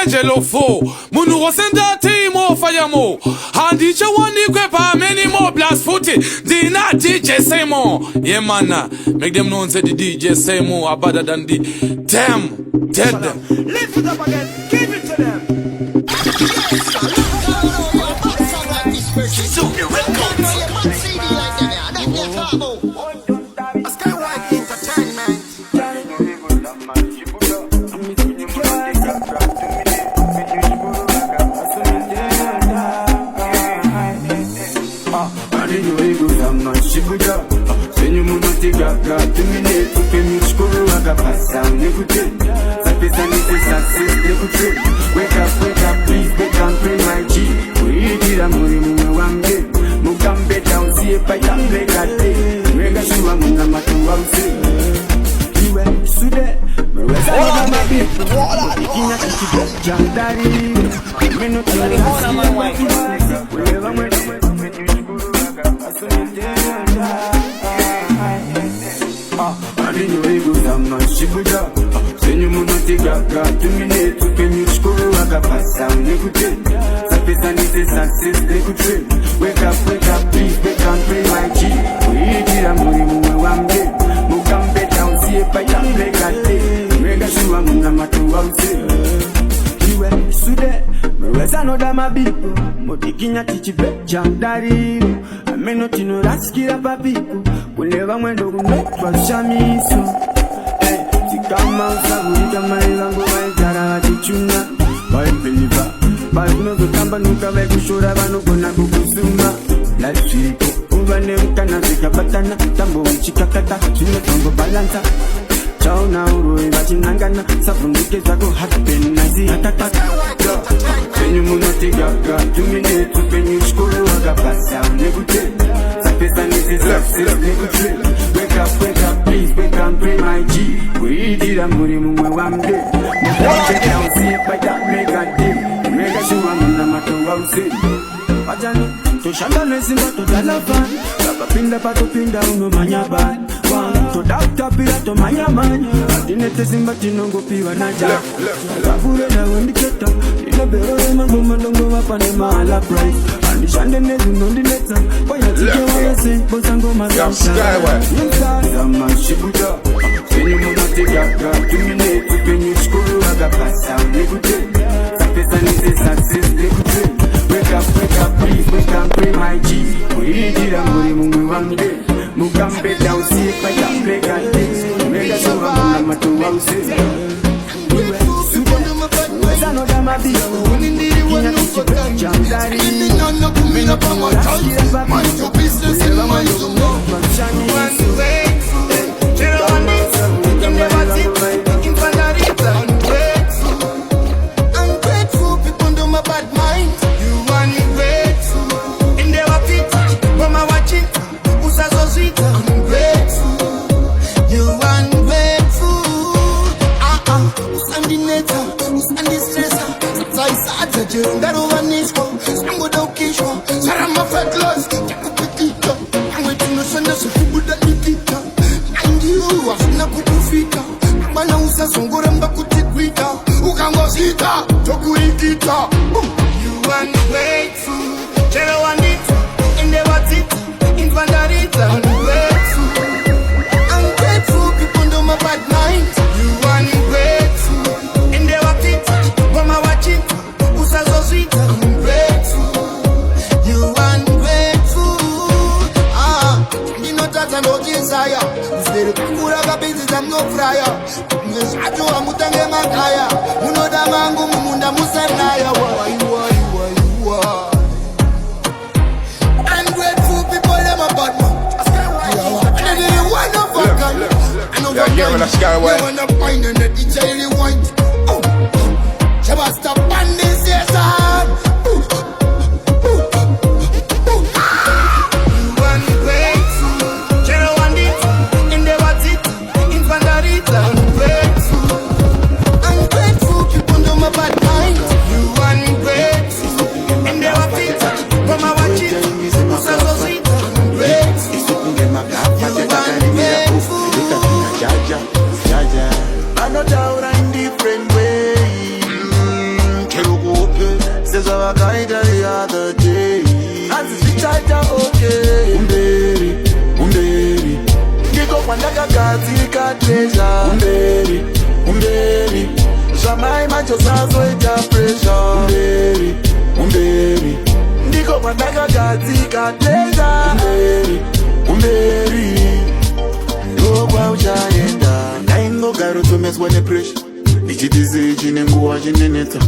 Angelo Fo, Munuro Senda Timo Fayamo, and DJ one equipa many more blast footy, Dina DJ Semo. Yeah, man, make them know say the DJ Semo are better than the damn dead them. Lift it up again, give it to them. Wake up, please, wake up, pray my G. We did a movie, Mugambe down, see if I can make a day. Mega Shua Munamatu, I'll say. You went to that, where's my people? Kina Kichi, Jandari, Minute, Shibuja, Senu Munatiga, 2 minutes to finish school, Agapasa, Nikute, Sapesani, success, they could train. Wake up, please, wake up, pray my G. We did a movie, one day. Mugambe down, see if I can make a day. Mega Shua Munamatu, I'll say. You went to that, where's another my people? Motikina Tichibe, Jandari, I may not know that's Kira Papiku. Whenever when the woman was Shamisu. Kama usabuita mailangu waitara tichuna Wai believer Baikuno kutamba nuka kushura banu kuna kukusuma Lashiko Ubane mkana zika batana Tambo uchikakata Chine tongo balanza Chao na urui bachinangana Safunduke zako hapen nazi hatata Penyu munatigaga 2 minutes penyu shkuru wagapasa Negute Sapesa nisi success negute Wake up, please, wake up, pray my G. We did a movie, one day. Mugambe down, see if I can make a day. Mega Shua Munamatu, I'll say. Pajano, to Shandana Simba to Dalavan. Rapapinda Patopinda, Uno Manyaban. To Doctor Pira to Mayaman. Adinete Simba Tinongo Piwa Naja. Rapurena Windicata. In a better woman, don't go up on a mala price. And the Shandana is on the letter. Why not you want to say, Bosango Mazam? Shibuja, Senu Munatiga, 2 minutes to finish school, Agapasa, Negute, Sapesani, success, Negute. Wake up, please, wake up, pray my G. We did a movie, one day. Mugambe down, see if I can make a day. Mega Shua Munamatu, I'll say. Where's another my people? Kina Kichi, Jandari, mind your business and mind your love. Ungrateful people do my bad mind. You ungrateful. In the wapit, mama watching. Usazo zita. Ungrateful. You ungrateful. Usandi neta, usandi stressa. Saisa jero ndaro wanishko. Sango dokishko. Sarama fetlos. Jakupitito. Angwetu no sanda sufubuda nikita. And you asina kukufika. Mana usa songora mba kutikwita. Ukangosita, tokuikita. You ungrateful. Jero wanita. Indewatita. Infandarita. Ungrateful. Ungrateful people do my bad mind. You ungrateful. Indewatita. Mama wachita. Usazosita. Ungrateful. You ungrateful. Ninotata no desire. Usere kungura kabezi za mno fryer. Ajo amutange makaya. Munoda mangu mumunda musanaya. Why? Ungrateful people them a bad man. And they want no fuck. You wanna find in the DJ rewind. Shabasta bandis yes sir. Ungrateful people do my bad mind. You ungrateful. And they were fit. Come and watch it. Usazosita. Ungrateful. You ungrateful. I know down in different ways. wakaita the other day. Azizvitaita okay. Umberi ndiko kwandakagadzika treasure. Umberi zvamai macho sazoita pressure. Umberi ndiko kwandakagadzika treasure. Umberi ndokwa uchaenda. Ndaingogara utomeswa nepressure, ichitizi chine nguva chinenetsa.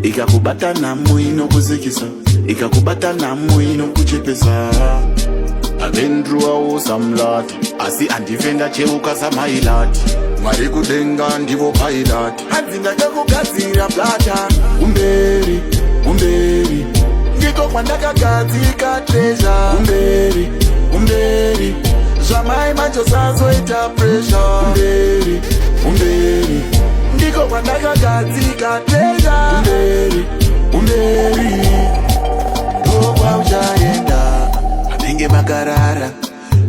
Ikakubata namo inokuzikisa, ikakubata namo inokuchepesa. I've been through all some lot, asi andifenda cheuka samailati. Mwari kudenga ndivo pilot, handzinga kakugadzira plata. Umberi ndiko kwandakagadzika treasure. Umberi zvamai macho sazoita pressure. Umberi ndiko kwandakagadzika treasure. Umberi ndokwa uchaenda. Vanenge makarara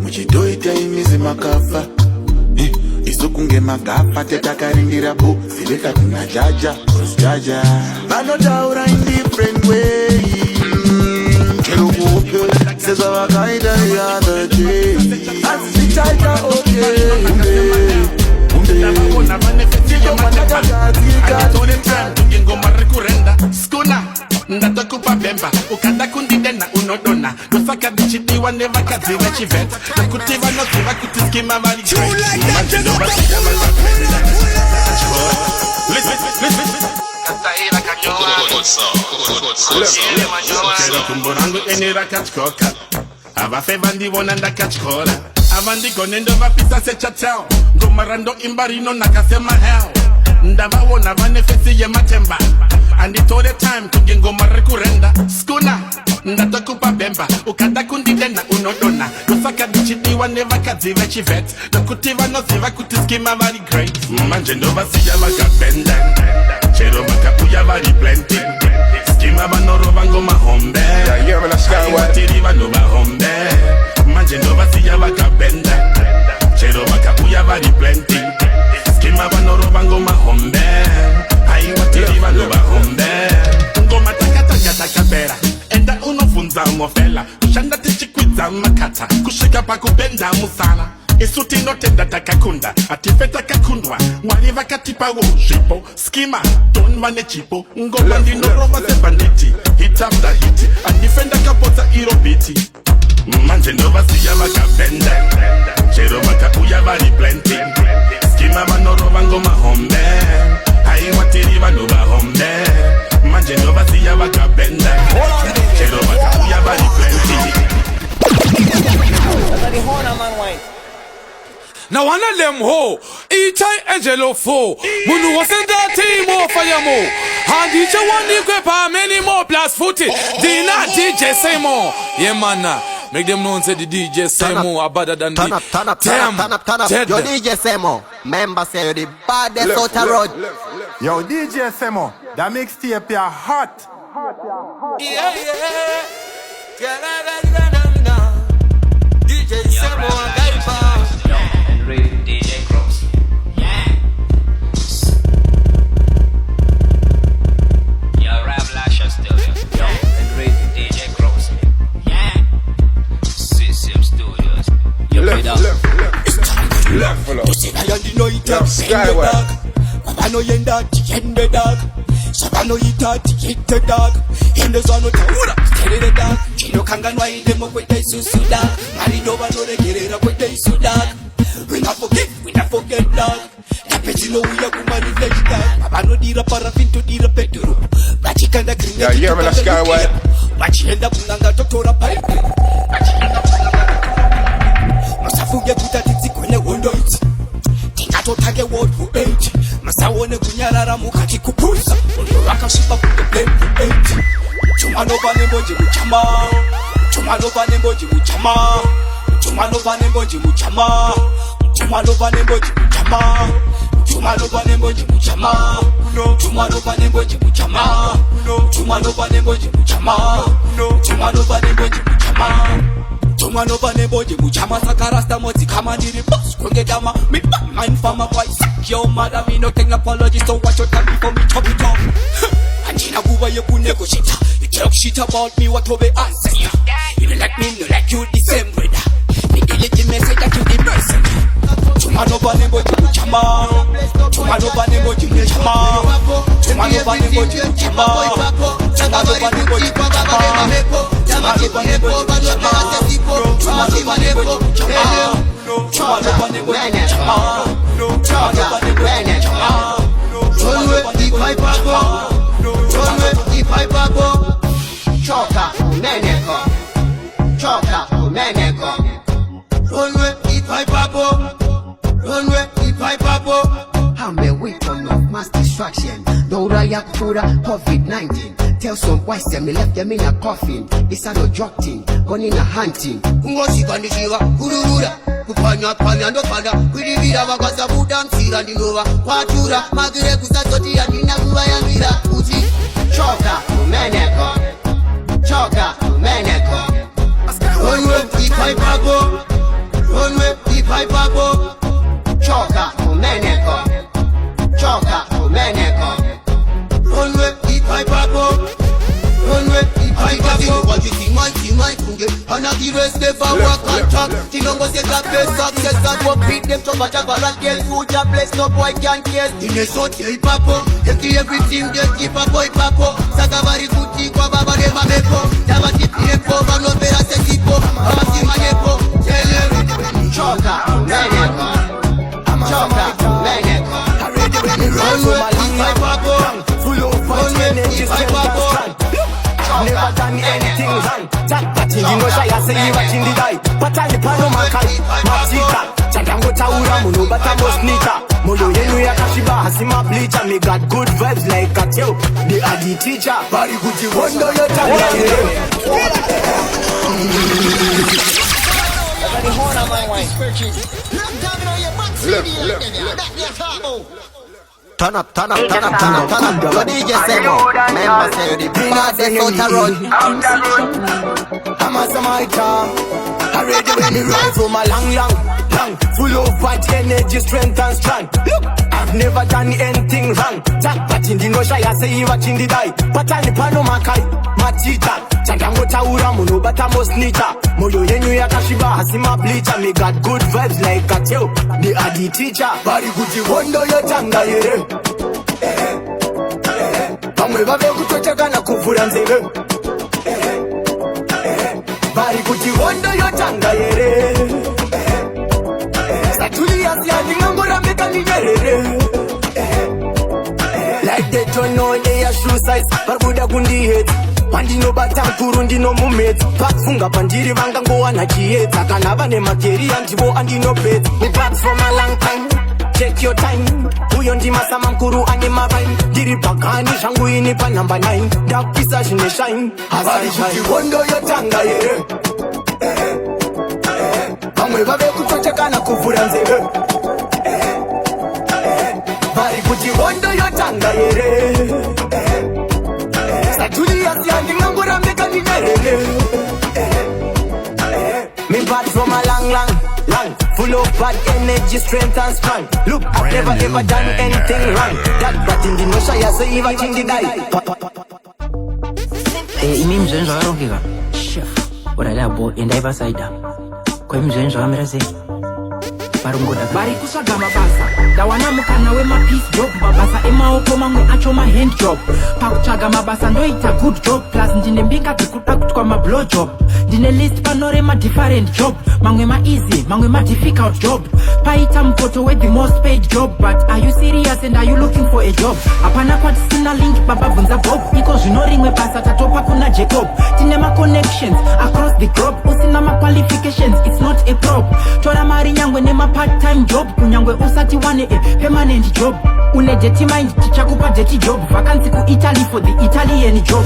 muchitoita imizi makafa, isu kunge magafa tetakarindira bu ziveka kuna jaja. Vanotaura in different way, chero kupe seza vakaita the other day. Azvitaita okay. Ndatakupa bemba ukanda kundidena unodona dosaka dichitiwa neva kadziva chivet nakutiva noziva kuti skima vari kumbo rangu eni rakatyoka avafe vandivona ndakatyora avandikone ndovapisa sechatel ngomarando imbarino nakasema hell ndavavona vanefesi yematemba anditore time kugengoma rekurenda skuna ndatakupa bemba ukada kundidena unodona dosaka dichitiwa nevakadziva chivet nokuti vanoziva kuti skima vari great manje ndovasiya vakabenda chero vakauya vari plenty skima vanorova ngoma hombe aivatiri vanhu vahombe manje ndovasiya vakabenda chero vakauya vari plenty skima vanorova ngoma hombe aivatiri vanhu vahombe ngoma takapera enda unofunza ngofela kushanda tichikwidza makata kusvika pakupenda musana isu tinotenda takakunda atife takakundwa mwari vakatipawo zvipo skima tonva nechipo ngoma ndinorova sebanditi hit after hit andife ndakapotsa iro biti manje ndovasiya vakabenda chero vakauya vari plenty skima vanorova ngoma hombe aivatiri vanhu vahombe manje ndovasiya vakabenda chero vakauya vari plenty. Now one of them ho, Itai Angelo fo, Munu wasn't that team more for your mo. And each one equip many more plus footy. Dina DJ say more. Yeah man, make them know say the DJ say more are better than the turn up. Yo DJ Semo, member say you the baddest out the road. Yo DJ Semo, that mixtape ya hot. Yeah. DJ Semo, Gaiba. DJ Cross. Yeah. Yo, Rap Lasher still here. Yo, and great DJ Cross. Yeah. CCM Studios. Yo, left. You see I am the night in the dark. Mama no yenda in the dark. Sabano ita in the dark. In the sun in the dark. Chino kanganwa idemo kwete susuda. Marido bano regerera kwete suda. We not forget dog. Cappuccino we are kumani flesh dog. Abano dira parafin to dira peturu. Bachi kanda green. Yeah, you remember that Skyway? Bachi enda punanga totora pipe. Bachi enda punanga. Masafuge kutatitsi kwenye window it. Tingato tage word for 8. Masawone kunyarara mukati kupusa. Ondo wakashipa kude blame for 8. Chuma no bane moji muchama. Chuma no bane moji muchama. Chuma no bane moji muchama. Chuma no bane moji muchama. Chuma no bane moji muchama. No. Chuma no bane moji muchama. No. Chuma no bane moji muchama. No. Chuma no bane moji muchama. Chuma no bane moji muchama. Sakarasta moji kama niri boss konge dama. Me mind for my voice. Yo mother me no take apology, so watch your time before me chop it off. Anjina kuba ye kunegotiate. talk shit about me, what will be answer? You don't like me, no like you the same brother. Me delete the message that you the person. Chuma no bane mo you chama. Chuma no bane mo you chama. Chuma no bane mo you chama. Chuma no bane mo you chama. Chuma no bane mo you chama. Chuma no bane mo you chama. Chuma no bane mo you chama. Chuma no bane mo you chama. Chonwe the piper go. Chonwe the piper go. Choka meneko. Choka meneko. Chonwe the piper go. Chonwe the piper go. I'm a weapon of mass destruction. Dora Yakura, COVID-19. Tell some boys them me left them in a coffin. It's a no joke thing, gone in a hunting. Ngosi kandishiva, kururura. Kupanya panya ndo panya. Kwirivira wakasa budansira ndinova. Kwatura, magire kusatoti ya nina kuwa ya mira. Uti. Choka, meneko. Choka, meneko. Runwe, the piper go. Runwe, the piper go. Choka, meneko. Choka, meneko. Runwe, the piper go. Runwe, the piper go. What you think, my kunge. And the rest never work and talk. Tinongo says that best success that will beat them to much of a rat. Get future place, no boy can guess. In a sort of papo. Everything they keep a boy papo. Sagavari kuti kwa baba de mameko. Tava tipi nepo, vano vera se tipo. Amasi manepo. Tell you. Choka, meneko. Choka, meneko. Runwe, the piper go. Runwe, the piper go. Never done anything wrong. Jack Patty, you know I say you watching the die. But I pano makai, Matsika. Jagango Taura, Muno, but I must nita. Moyo Yenu Yakashiba, Hasima Bleacher. Me got good vibes like a tail. The Adi teacher, Bari Gucci, wonder your time. Turn up, turn up, turn up, turn up, turn up. Yo DJ Semo, member say you the baddest out the road. I'm a Samaritan. I ready when me ride from a long, full of fight, energy, strength and strong. Look, I've never done anything wrong. Jack Patty, the no shy, I say you watching the die. But I pano makai, Matita. Jagango Taura, Muno, but I must nita. Moyo Yenu Yakashiba, Hasima Bleacher. Me got good vibes like a tail. The Adi teacher, Bari Gucci, wonder your tanga, yeah. Pamwe vabe kutocheka na kuvura nzeve. Bari kuti wondo yotanga yere. Satuli asiani ngangora meka ni nyerere. Like they don't know their shoe size. Barbuda kundi hate. Pandino batankuru ndino mumet. Pakfunga pandiri vanga ngoa na chieta. Kanava ne makeri anjibo andino bet. Me back from a long time. Take your time. Uyo ndima sama mkuru ane mavine. Diri pakani shangu inipa number 9. Dark pisa shine shine. Bari kuti wondo yotanga yere. Pamwe vabe kutocheka na kuvura nzeve. Bari kuti wondo yotanga yere. Satuli asiani ngangura meka ni nyerere. Me bad from a long, full of bad energy, strength and strong. Look, I've never ever done anything wrong. That bad in the no shy, I say even in the die. Imi mzenzo warongeka chef uralabo endaiva saida kwa mzenzo amerase barungoda bari kusaga mabasa dawana mukana we ma peace job mabasa emaoko mamwe acho ma hand job pakuchaga mabasa ndoita good job plus ndine mbinga dzikuta kutwa ma blow job ndine list panore ma different job mamwe ma easy mamwe ma difficult job paita mkoto with the most paid job. But are you serious and are you looking for a job? Apana kwati sina link baba bunza bob because you know ringwe pasa tatopa kuna Jacob tine ma connections across the globe usina ma qualifications it's not a prob tora mari nyangwe ne ma part-time job kunyangwe usati wane a permanent job une jeti mind chichakupa jeti job vacancy ku Italy for the Italian job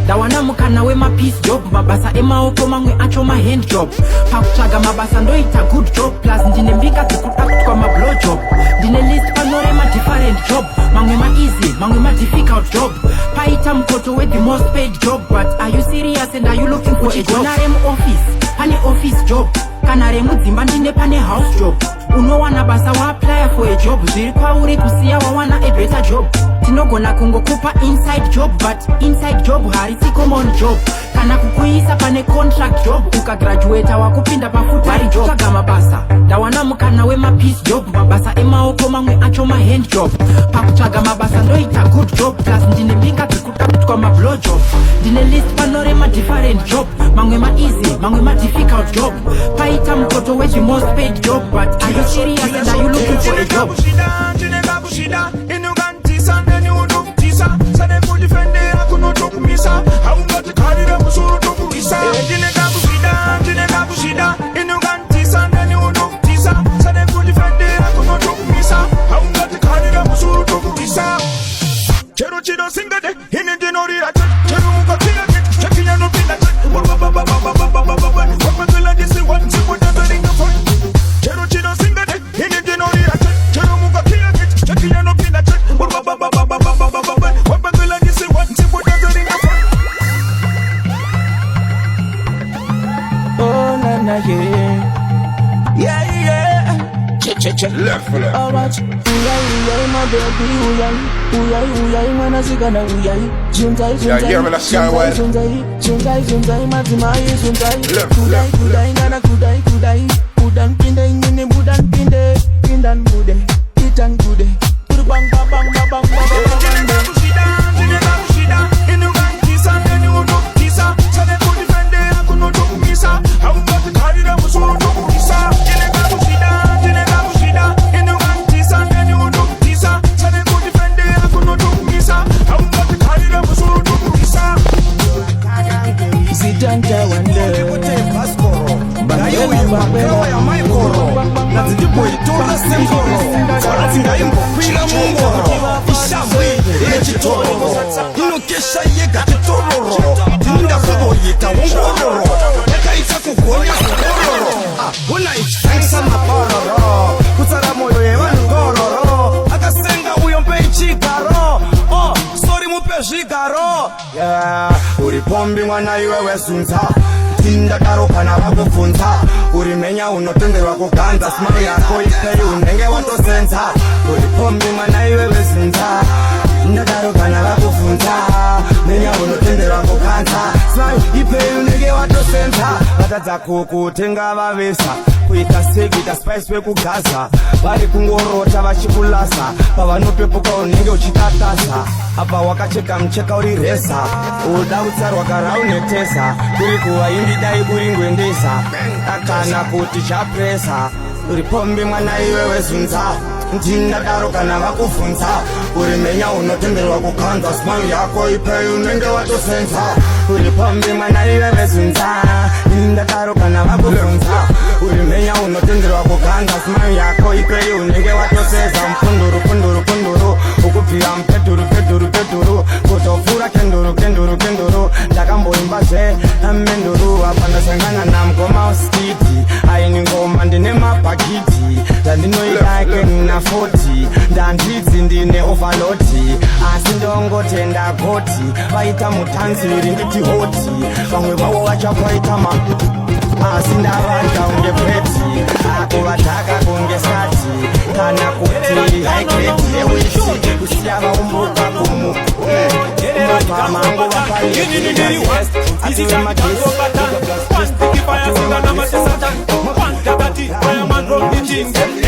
dawana mukana we ma peace job mabasa emaoko mamwe acho ma hand job pakuchaga mabasa ndoita good job plus ndine mbika dzikuta ma blow job ndine list panore ma different job mamwe ma easy mamwe ma difficult job paita mkoto with the most paid job. But are you serious and are you looking for a job? Narem office pane office job kana remu dzimba ndine pane house job unowana basa wa apply for a job zviri kwauri kusiya wawana a better job tinogona kungokupa inside job but inside job harisi common job kana kukuisa pane contract job ukagraduate wakupinda pafuta job tsvaga mabasa ndawana mukana wemapeace job mabasa emaoko mamwe acho mahand job pakutsvaga mabasa ndoita good job plus ndine mbinga dzekutaputwa mablow job ndine list panorema different job mamwe ma-easy mamwe ma-difficult job paita mukoto wechi most paid job but are you serious and are you looking for a job? Left for that. Alright, uyai, my baby, uyai, mana zigana uyai. Zunzai, matimai, zunzai. Kudai, nana kudai. Kudan pinde, ngine budan pinde. Pindan bude, itan bude. Bang. Inokesha yega kitororo Tinda kuboyita wongororo Yakaita kukuonya kukororo Una ichangisa mapororo Kusara moyo yewa ngororo Akasenga uyompe ichikaro Sorry mupe shikaro Uri pombi mwana iwewe sunza Tinda karo kana wakufunza Urimenya unotenderwa kuganza Smile yako ipei unenge wato senza Uri pombi mwana iwewe sunza Ndadaro kana wakufunza Menya unotenderwa kuganza Smile ipei unenge wato senza Batadza kukutenga vavesa Kuita segita spice wekugaza Vari kungorota vachikulasa Pavanopepuka unenge uchitatasa Apa wakacheka mcheka uri resa Uda utsarwa karaunetesa Kuri kuwa imbidai kuri ngwendesa Akana kuti chapresa Uri pombi mwana iwewe zunza Ndinadaro kana vakufunza Uri menya unotenderwa kukanza Smile yako ipei unenge watosenza Uri pombi mwana iwewe zunza Ndinadaro kana vakufunza Uri menya unotenderwa kukanza Smile yako ipei unenge watosenza Mpunduru Ukupira mpeduru Kutofura kenduru Ndakamboimba zve amenduru Apanda sangana na mgoma uskiti Aini ngoma ndine mapakiti Ndandinoidake nina 40 Ndandidzi ndine overloti Asi ndongotenda goti Vaita mutanziri nditi hoti Vamwe vavo vachapaita asi ndavanda unge peti Ako vataka kunge sati Kana kuti haikreti ewisi Kusiya vaumbuka kumu Umbuka mangu wapali Atiwe magisi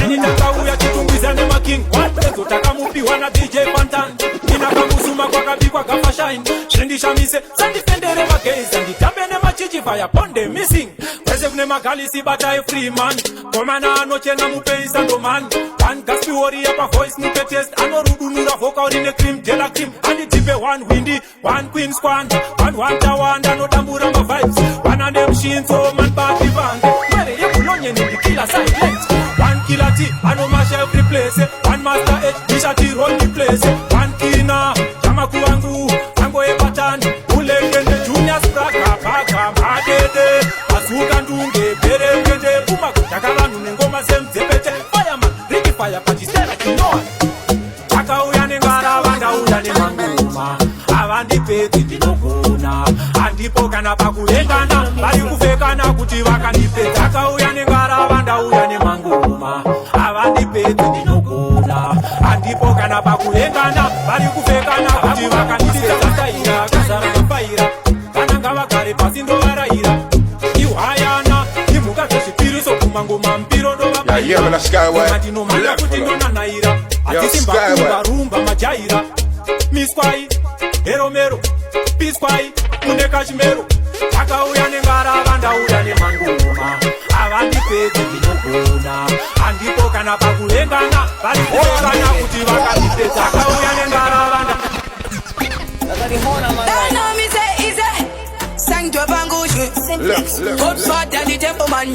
Nitaka chitumbiza nema king Zotaka mupiwa na DJ Pantan Inakamusuma kwa kabikwa kama shine Shindisha mise Sandifendere mageza Nditambe nema chichi fire ponde missing Kweze kune magali si bata free man Komana anoche na mupe isando man One gaspi wori yapa voice mupe test Ano rudu nura voka orine cream Tela cream Andi tipe one windy One queen squan One wanta wanda no tambura ma vibes One of them sheen so man party band Mere yeku lonye nindi killer silence One killer T Ano mash every place One master H Misha T roll the place One kina Jama kuangu Tango e batan Ulengende junior spraka Paka madede Asuka ndunge Bere ngende Puma kutakala nungoma semzepete Fireman Ricky fire Pachistela kinoa Chaka uyane ngara Wanda uyane manguma Avandi peti dinogona Andipo kana pakulengana Bari kufekana kuti wakanipe Chaka uyane ngara Wanda uyane manguma Avandi peti dinogona Andipo kana kana pakuengana vari kufekana kuti vakandididzastaira kuzara mafaira kana ngavagare pasi ndovaraira ihwayana imhuka dzezvipiriso kumangoma mpiro ndovabaiatinomhanya kuti ndonanaira hatisimbakuvharumba majaira miswai heromero piswai mune kachimero takauya nengarava ndauya nemangoma avandipedzi ndinogona handipo kana pakuengana vari kufekana kuti vakandipedza takauya nengarava Godfather the temple man,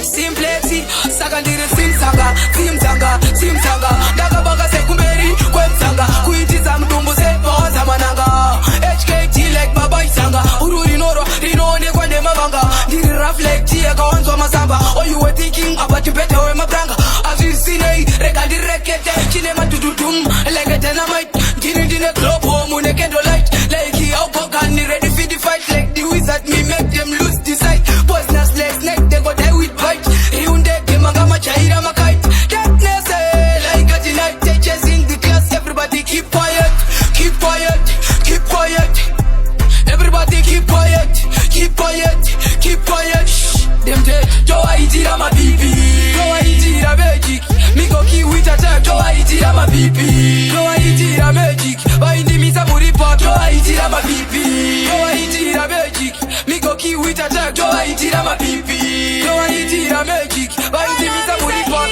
Simplexi, Sakandiri Simsanga, Simsanga, Simsanga, Dagabaga Sekumberi, Kwemsanga, Kuitiza Mdumbu Sepoza Mananga, HKT like Baba Isanga, Ururi Noro, Rino Nekwande Mabanga, Diri Raf like Tia Kawanzo Masamba, or you were thinking about you better with Mabanga, as you see, Rekadi Rekete, Chinema Tutum, like a dynamite, Dini Club Home, Unekendo Light, like he Alpogani ready for the fight, like the wizard me make them lose the sight. Poisonous legs neck, they go die with bite. Hyundai, Mangama Chaira Makite. Darkness, like a delight, they chasing the class. Everybody keep quiet, keep quiet, keep quiet. Everybody keep quiet, keep quiet, keep quiet. Shh, them dead. Joa itira my baby, Joa itira magic. Me go key with attack, Joa itira my baby, Joa itira magic. Bind me some report, Joa itira my baby, Joa itira magic. Me go key with attack, Joa itira my baby, Joa itira magic. Bind me some report.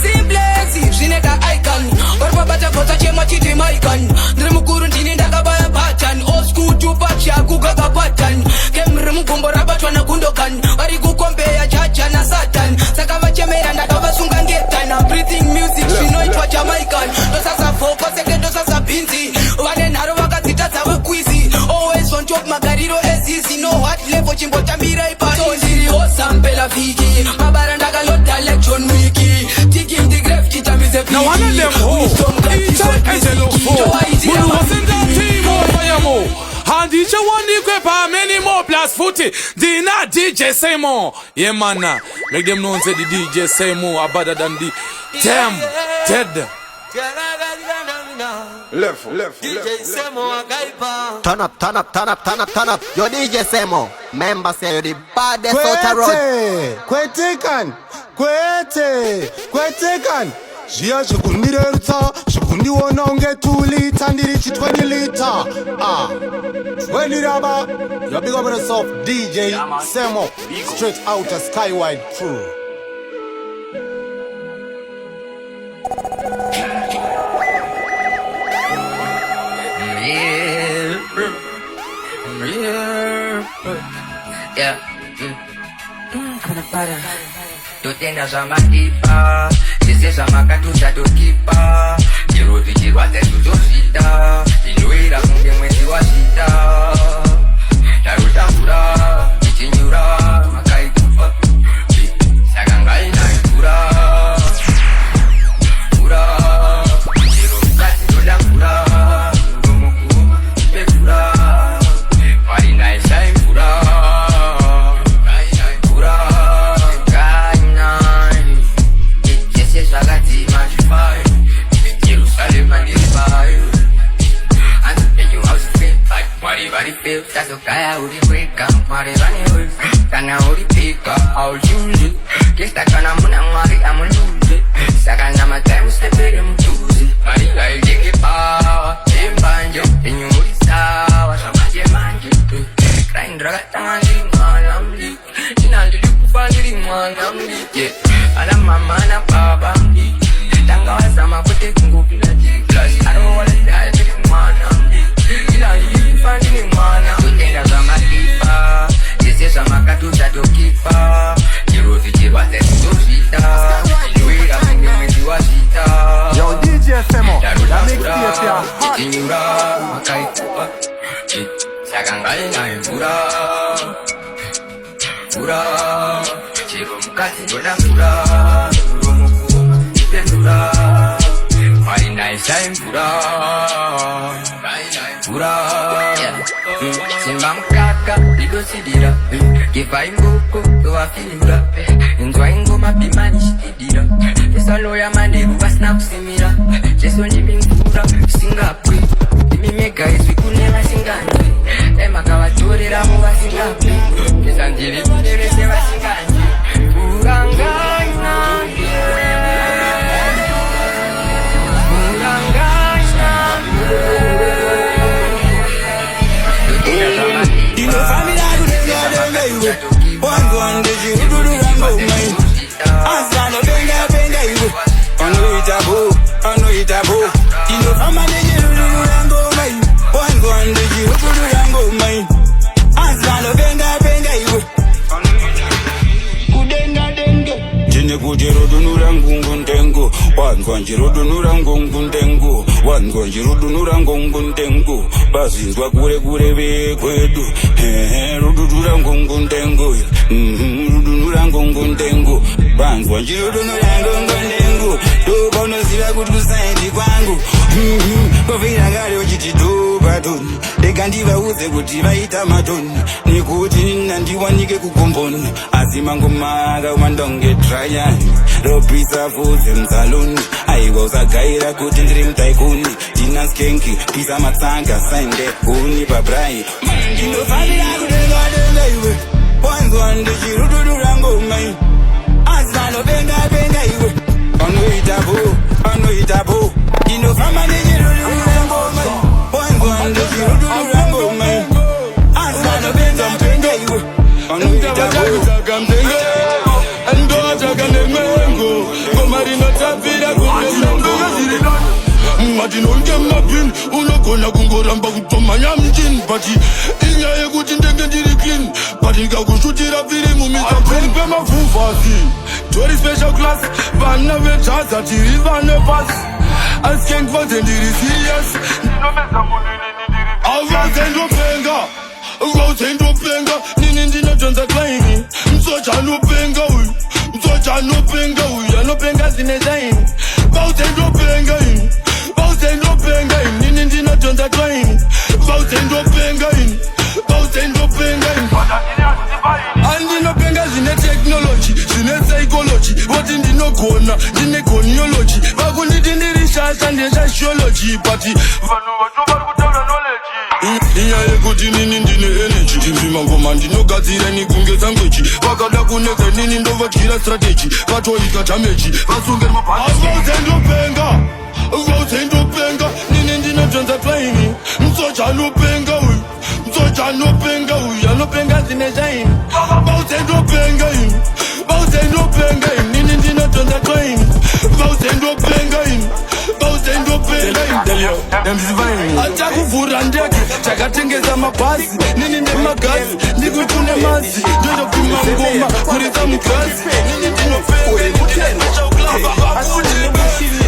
Simplexi, Shineka icon. Or my bata kota chema chiti maikan. Dremukuru ndini ndakabaya pattern. Old school tupachi ya kugaga pattern. Kemremu kumbo rabatwa na kundokan. Wari kukombea chacha na satan. Sakava chemera ndakava sunga ngetan. I'm breathing music, shino itwa Jamaican. Dosasa foko seke dosasa binzi. Wane naro wakazita sawe quizy. Always on top magariro easy. No hard level chimbo tambira ipa. So ziri osampela fiki. Mabarandaka lota like John Wiki. Digging the grave, kitamize fiki. Now one of them ho, each and a look for. Munu wasn't that team or Fayamo. And each one equip many more plus footy. Dina DJ Semo. Yeah man, make them know say the DJ Semo are better than the Ted. Left. DJ Semo, turn up, turn up, turn up, turn up, turn up. Yo DJ Semo, member say you're the baddest out the road. Kwetekan. Jia shukunireruta, shukuniwona unge 2 liter, ndirichi 20 liter. 20 raba. You big up on yourself, DJ Semo, straight out of Skywide crew. Yeah. Tutenda sama kipa, sisi sama katuta tukipa. Jirudi jirwate tutosita, iluira kunge mwezi wa sita. Tarutambura, ichinyura, makai kupa. Sagangai na ikura. Kura, jirukati dola kura. Ngumuku, pekura. Marina isa impura. Tato kaya uliweka marevani wewe kana ulipika au juzi kista kana muna mwari amunuze sakana matemu stepere mtuzi marila ilike pawa imbanjo inyuri sawa samaje manje krain draga tangani mwanamli inandili kufandili mwanamli ala mama na baba mli tanga wasama kote kungupi na jiklas aro wale daya tili mwanamli inandili kufandili mwanamli Kipa, yese sama katuta tokipa. Jiruti jirwate tutosita. Iluira kunge mwezi wa sita. Yo DJ Semo, that makes me feel hot. Inyura, makai kupa. Sagangai na impura. Pura, chiru mkati dola pura. Rumuku, ipendura. Marina isa impura. Pura. Simba mkaka, ligo sidira. Kifa imbuko, toa finura. Nzwa ingoma pimani shitidira. Esa loya manderu basna kusimira. Just only being food up, sing up. Give me make guys, we could never sing up. Them a kawa chori ra mo sing up. Yes, I'm Jilly, never sing up. One day you do the rambo man. Asano benga benga you. I know it a boo. You know how many you do the rambo man. One day you do the rambo man. Asano benga benga you. Kudenga denga. Jine kujero do nurangungun dengo. Wanjiro do nurangungun dengo. Wanjiro do nurangungun dengo. Bazinzwa kure kure be kwedu. Rudurangungun dengo. Rudurangungun dengo. Wanjiro do nurangungun dengo. Do bono zila kutusaidi kwangu. Kovira gari ojitido badon. Dekandiva uze kuti vaita madon. Nikuti nandiwanike kukomboni. Azimangomaga umandonge trayani. Robisa fuze mzaloni. Aigoza gaira kuti ndiri mtaikuni. Tina skenki, pisa matsanga, sande, uni babrai. Ndinofambira kudenga denga iwe. One day you do the rambo man. Asano benga benga iwe. I know it a boo. You know from my nigga do the rambo man. One day you do the rambo man. Asano benga benga iwe. I know it a boo. And don't take a mango. Come marino tapira kumengo. Martin Olgem Mapin, Unokona Gungoramba Tomaya Mjin, Pati, Inya Yagutin Degandiri clean, Pati Gagushutira Virimu, Mr. Pema Fufasi, 20 special class, Vanna Vetas, Atiri Vanna Pass, Asking for the serious. Avazendo Penga, Rosendo Penga, Ninindina Jonza Claiming, Sochano Penga, Sochano Penga, Yano Pengas in a time, Bautendo Penga. Bautendo penga in, Ninindina Jonza Claim. Bautendo penga in, Bautendo penga in. And in no pengas in a technology, in a psychology. What in the no corner, in the coniology. Bagundi in the research and the sociology. Party. Iya ekuti nini ndine energy. Timvima ngomandi no gazira ni kungeza ngwechi. Vakada kuneka nini ndova kila strategy. Katoika damage, vasunge mapati. Bautendo penga. Bautendo penga, nini ndina Jonza Claim. Msocha no penga uy, Msocha no penga uy, ano penga zine zain. Bautendo penga in, Bautendo penga in, nini ndina Jonza Claim. Bautendo penga in, Bautendo penga in. Dem zivine. Acha kuvura ndege, chakatengeza mabasi, nini ne magazi, nikutune mazi, ndoto kuma ngoma, kuriza mkazi, nini ndino penga, acha uklava, asuli mashini.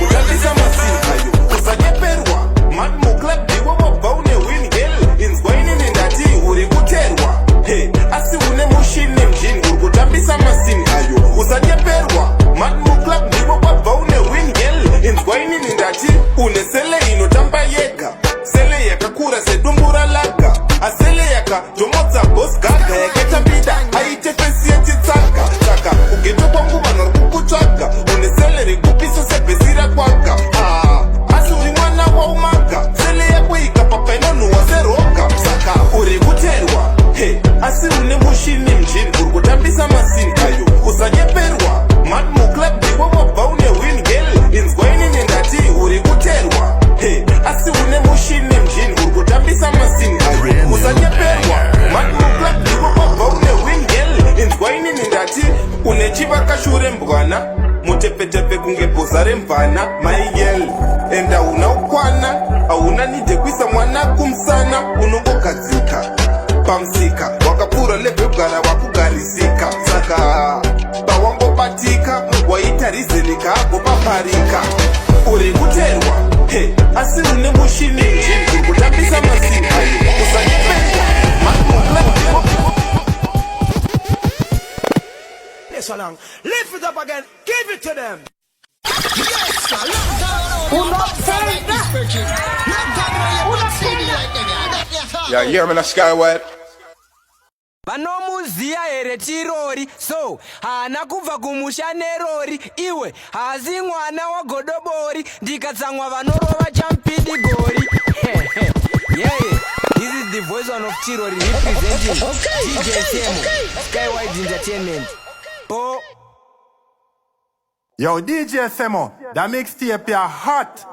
Ukabisa masini usajeperwa mad muklab diwa wabaune win hell inswaini nindati uri kuterwa hey asi une mushini mjini urikutambisa masini ayo usajeperwa mad muklab diwa wabaune win hell inswaini nindati une sele inotamba yega sele yaka kura sedumbura laga asele yaka jomotsa boss gaga yaketa bida haite pesi yeti tsaka taka ugeto kwa nguva norukukutwaka une sele rikupisa sepesira kwaka asi uri mwana wa umaga sele yakwe ikapapa inonuwa seroka saka uri kuterwa hey asi une mushini mjini uri kutambisa masini ayo usajeperwa mad muklab diwa wabaune win girl inswaini nindati uri kuterwa hey asi une mushini mjini uri kutambisa masini ayo usajeperwa mad muklab diwa wabaune win girl inswaini nindati unechiva kashure mbwana mutepetepe kunge boza remvana maigel enda una ukwana auna nide kwisa mwana kumsana unongogadzika pamsika wakapura lebhegara wakugarisika saka pawangobatika waita rizenika agopaparika uri kuterwa he asi une mushini mjini kutambisa masini ayo usanyependwa Yes, along. Lift it up again. Give it to them. Yeah, you hear me, the Skyway? Vanomuziya here Tirori, so haana kubva kumusha nerori. Iwe haasi mwana wagodobori, ndikatsamwa vanorova champidi gori. Yeah, this is the voice of Tirori representing DJ Semo, Skywide Entertainment. Oh. Yo, DJ Semo, that mixtape ya hot.